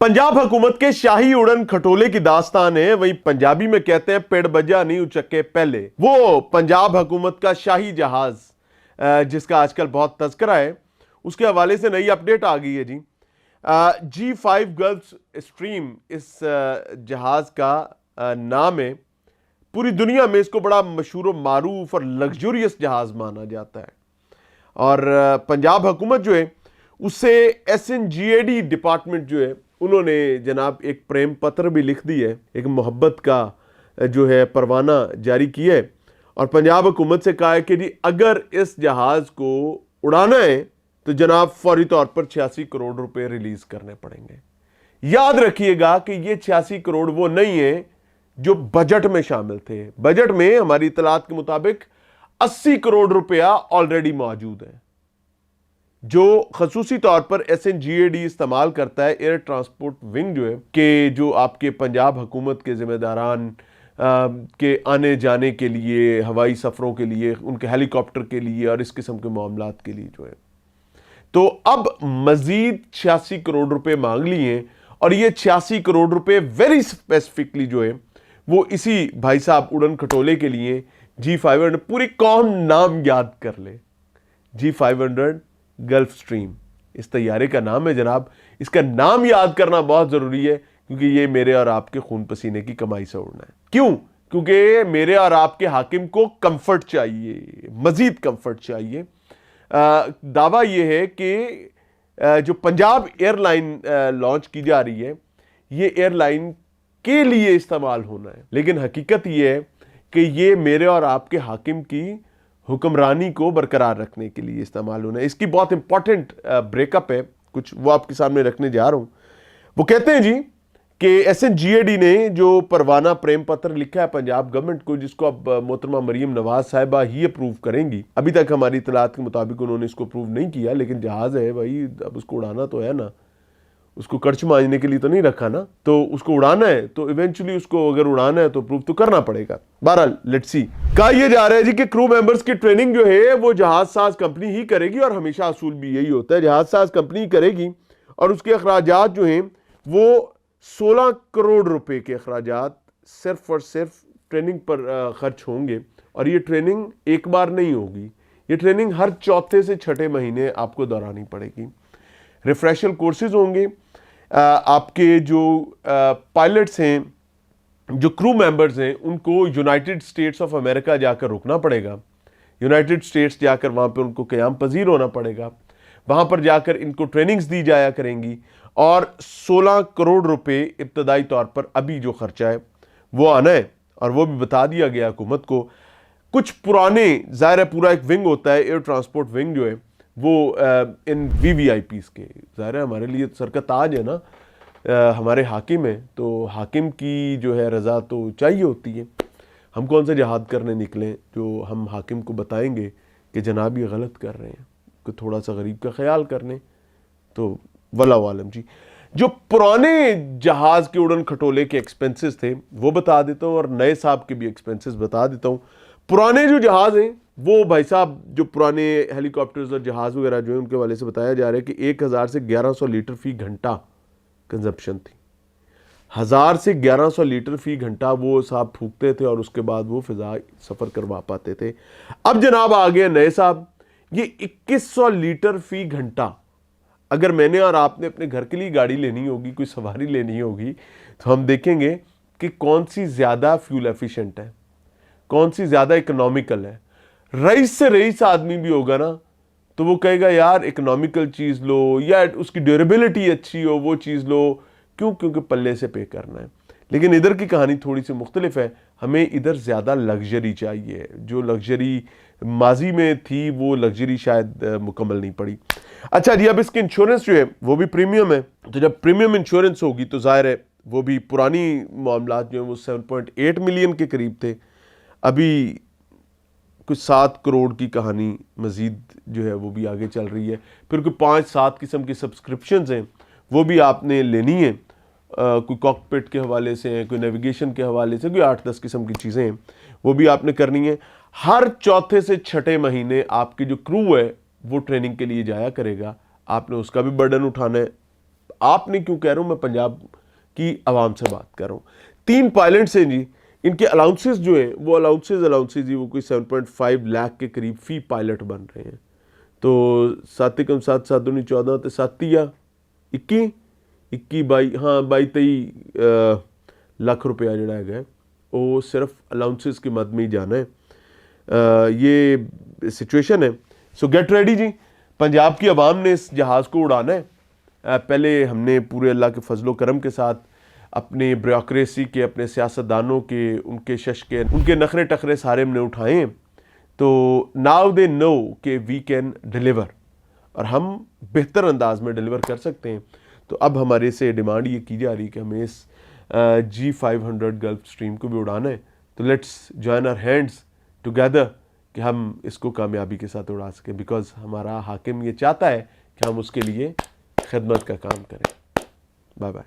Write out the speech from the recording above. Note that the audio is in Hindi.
पंजाब हुकूमत के शाही उड़न खटोले की दास्तान है। वही पंजाबी में कहते हैं पेड़ बजा नहीं उचके पहले। वो पंजाब हुकूमत का शाही जहाज जिसका आजकल बहुत तस्करा है, उसके हवाले से नई अपडेट आ गई है जी। G5 गल्फ स्ट्रीम इस जहाज का नाम है। पूरी दुनिया में इसको बड़ा मशहूर मारूफ और लग्जूरियस जहाज माना जाता है। और पंजाब हुकूमत जो है उससे SNGAD डिपार्टमेंट जो है उन्होंने जनाब एक प्रेम पत्र भी लिख दी है, एक मोहब्बत का जो है परवाना जारी किया है और पंजाब हुकूमत से कहा है कि जी अगर इस जहाज को उड़ाना है तो जनाब फौरी तौर पर 86 करोड़ रुपए रिलीज करने पड़ेंगे। याद रखिएगा कि ये 86 करोड़ वो नहीं है जो बजट में शामिल थे। बजट में हमारी इतलात के मुताबिक 80 करोड़ रुपया ऑलरेडी मौजूद है जो खसूसी तौर पर SNGAD इस्तेमाल करता है। एयर ट्रांसपोर्ट विंग जो है कि जो आपके पंजाब हुकूमत के जिम्मेदारान के आने जाने के लिए, हवाई सफ़रों के लिए, उनके हेलीकॉप्टर के लिए और इस किस्म के मामलात के लिए जो है, तो अब मजीद 86 करोड़ रुपए मांग लिए हैं और ये 86 करोड़ रुपए वेरी स्पेसिफिकली जो है वो इसी भाई साहब उड़न खटोले के लिए G500, पूरी कौन नाम याद कर ले, G500 गल्फ स्ट्रीम इस तैयारे का नाम है जनाब। इसका नाम याद करना बहुत जरूरी है क्योंकि ये मेरे और आपके खून पसीने की कमाई से उड़ना है। क्यों? क्योंकि मेरे और आपके हाकिम को कंफर्ट चाहिए, मजीद कंफर्ट चाहिए। दावा यह है कि जो पंजाब एयरलाइन लॉन्च की जा रही है ये एयरलाइन के लिए इस्तेमाल होना है, लेकिन हकीकत यह है कि ये मेरे और आपके हाकिम की हुक्मरानी को बरकरार रखने के लिए इस्तेमाल होना है। इसकी बहुत इंपॉर्टेंट ब्रेकअप है, कुछ वो आपके सामने रखने जा रहा हूं। वो कहते हैं जी कि SNGAD ने जो परवाना प्रेम पत्र लिखा है पंजाब गवर्नमेंट को, जिसको अब मोहतरमा मरीम नवाज साहिबा ही अप्रूव करेंगी। अभी तक हमारी इतलात के मुताबिक उन्होंने इसको अप्रूव नहीं किया, लेकिन जहाज है भाई, अब उसको उड़ाना तो है ना, उसको कर्च मांझने के लिए तो नहीं रखा ना, तो उसको उड़ाना है तो इवेंचुअली उसको अगर उड़ाना है तो प्रूव तो करना पड़ेगा। बहरहाल लेट्स सी। कहा यह जा रहा है जी कि क्रू मेंबर्स की ट्रेनिंग जो है वो जहाज साज कंपनी ही करेगी और हमेशा असूल भी यही होता है, जहाज साज कंपनी ही करेगी और उसके अखराजात जो हैं वो 16 करोड़ रुपए के अखराजात सिर्फ और सिर्फ ट्रेनिंग पर खर्च होंगे। और ये ट्रेनिंग एक बार नहीं होगी, ये ट्रेनिंग हर चौथे से छठे महीने आपको दोहरानी पड़ेगी। रिफ्रेशर कोर्सेज होंगे। आपके जो पायलट्स हैं, जो क्रू मेंबर्स हैं, उनको यूनाइटेड स्टेट्स ऑफ अमेरिका जाकर रुकना पड़ेगा। यूनाइटेड स्टेट्स जाकर वहाँ पे उनको क़याम पजीर होना पड़ेगा, वहाँ पर जाकर इनको ट्रेनिंग्स दी जाया करेंगी और 16 करोड़ रुपए इब्तदाई तौर पर अभी जो खर्चा है वो आना है। और वो भी बता दिया गया हुकूमत को। कुछ पुराने, ज़ाहिर है पूरा एक विंग होता है एयर ट्रांसपोर्ट विंग जो है वो इन VVIPs के, ज़ाहिर है हमारे लिए सर का ताज है ना, हमारे हाकिम है तो हाकिम की जो है रज़ा तो चाहिए होती है। हम कौन सा जहाद करने निकलें जो हम हाकिम को बताएंगे कि जनाब ये गलत कर रहे हैं, कि थोड़ा सा गरीब का ख्याल करने। तो वल्लाहु आलम जी। जो पुराने जहाज के उड़न खटोले के एक्सपेंसेस थे वो बता देता हूँ और नए साहब के भी एक्सपेंसेस बता देता हूँ। पुराने जो जहाज हैं वो भाई साहब, जो पुराने हेलीकॉप्टर्स और जहाज वगैरह जो है उनके वाले से बताया जा रहा है कि 1000 से 1100 लीटर फी घंटा कंजप्शन थी। 1000 से 1100 लीटर फी घंटा वो साहब फूकते थे और उसके बाद वो फिजा सफ़र करवा पाते थे। अब जनाब आ गए नए साहब, ये 2100 लीटर फी घंटा। अगर मैंने और आपने अपने घर के लिए गाड़ी लेनी होगी, कोई सवारी लेनी होगी, तो हम देखेंगे कि कौन सी ज़्यादा फ्यूल एफिशिएंट है, कौन सी ज़्यादा इकोनॉमिकल है। रईस से रईस आदमी भी होगा ना तो वो कहेगा यार इकोनॉमिकल चीज़ लो या उसकी ड्यूरेबिलिटी अच्छी हो वो चीज़ लो। क्यों? क्योंकि पल्ले से पे करना है। लेकिन इधर की कहानी थोड़ी सी मुख्तलिफ है। हमें इधर ज़्यादा लग्जरी चाहिए। जो लग्जरी माजी में थी वो लग्जरी शायद मुकम्मल नहीं पड़ी। अच्छा जी, अब इसकी इंश्योरेंस जो है वो भी प्रीमियम है। तो जब प्रीमियम इंश्योरेंस होगी तो ज़ाहिर है वो भी पुरानी मामलात जो हैं वो 7.8 मिलियन के करीब थे, अभी कुछ 7 करोड़ की कहानी मज़ीद जो है वो भी आगे चल रही है। फिर कोई 5-7 किस्म की सब्सक्रिप्शंस हैं वो भी आपने लेनी है। कोई कॉकपिट के हवाले से हैं, कोई नेविगेशन के हवाले से, कोई 8-10 किस्म की चीज़ें हैं वो भी आपने करनी है। हर चौथे से छठे महीने आपकी जो क्रू है वो ट्रेनिंग के लिए जाया करेगा, आपने उसका भी बर्डन उठाना है। आपने क्यों कह रहा हूं, मैं पंजाब की आवाम से बात कर रहा हूं। 3 पायलट्स हैं जी, इनके अलाउंसेस जो हैं वो अलाउंसेस जी वो कोई 7.5 लाख के करीब फी पायलट बन रहे हैं। तो 7 कम 7 7 दूनी 14 तो 7 या 21 22 हाँ 22-23 ਲੱਖ रुपया ਜਿਹੜਾ ਹੈਗਾ ਉਹ सिर्फ अलाउंसेस की मद में ही जाना है। ये सिचुएशन है। सो गेट रेडी जी, पंजाब की आवाम ने इस जहाज़ को उड़ाना है। पहले हमने पूरे अल्लाह के फजलो करम के साथ अपने ब्यूरोक्रेसी के, अपने सियासतदानों के, उनके शश के, उनके नखरे टखरे सारे हमने उठाए हैं। तो नाउ दे नो कि वी कैन डिलीवर, और हम बेहतर अंदाज में डिलीवर कर सकते हैं। तो अब हमारे से डिमांड ये की जा रही है कि हमें इस G500 गल्फ स्ट्रीम को भी उड़ाना है। तो let's join our hands together कि हम इसको कामयाबी के साथ उड़ा सकें, बिकॉज हमारा हाकिम ये चाहता है कि हम उसके लिए खिदमत का काम करें। Bye bye.